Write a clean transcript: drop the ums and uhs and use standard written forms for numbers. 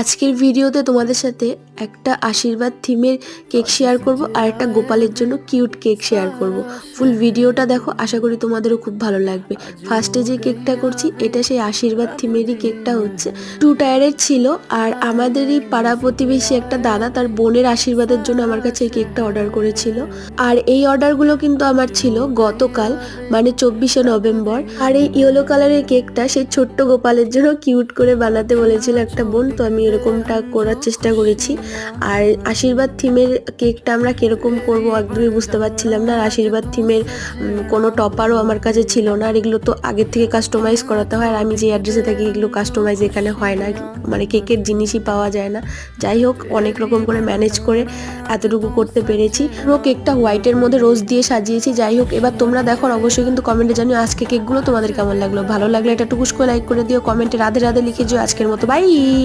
আজকের ভিডিওতে তোমাদের সাথে একটা আশীর্বাদ থিমের কেক শেয়ার করব আর একটা গোপালের জন্য কিউট কেক শেয়ার করব। ফুল ভিডিওটা দেখো, আশা করি তোমাদেরও খুব ভালো লাগবে। ফার্স্টে যে কেকটা করছি এটা সেই আশীর্বাদ থিমেরই কেকটা হচ্ছে, 2 টায়ারের ছিল। আর আমাদেরই পাড়া প্রতিবেশী একটা দাদা তার বোনের আশীর্বাদের জন্য আমার কাছে এই কেকটা অর্ডার করেছিল। আর এই অর্ডারগুলো কিন্তু আমার ছিল গতকাল, মানে 24শে নভেম্বর। আর এই ইয়েলো কালারের কেকটা সেই ছোট্ট গোপালের জন্য কিউট করে বানাতে বলেছিল একটা বোন, তো আমি এরকমটা করার চেষ্টা করেছি। আর আশীর্বাদ থিমের কেকটা আমরা কিরকম করব একদমই বুঝতে পারছিলাম না। আর আশীর্বাদ থিমের কোনো টপারও আমার কাছে ছিল না, আর এগুলো তো আগের থেকে কাস্টমাইজ করাতে হয়। আর আমি যে অ্যাড্রেসে থাকি এগুলো কাস্টমাইজ এখানে হয় না, মানে কেকের জিনিসই পাওয়া যায় না। যাই হোক, অনেক রকম করে ম্যানেজ করে এতটুকু করতে পেরেছি। পুরো কেকটা হোয়াইটের মধ্যে রোজ দিয়ে সাজিয়েছি। যাই হোক, এবার তোমরা দেখো, অবশ্যই কিন্তু কমেন্টে জানিও আজকে কেকগুলো তোমাদের কেমন লাগলো। ভালো লাগলে এটা টুকুস করে লাইক করে দিও, কমেন্টে রাধে রাধে লিখে দিও। আজকের মতো বাই।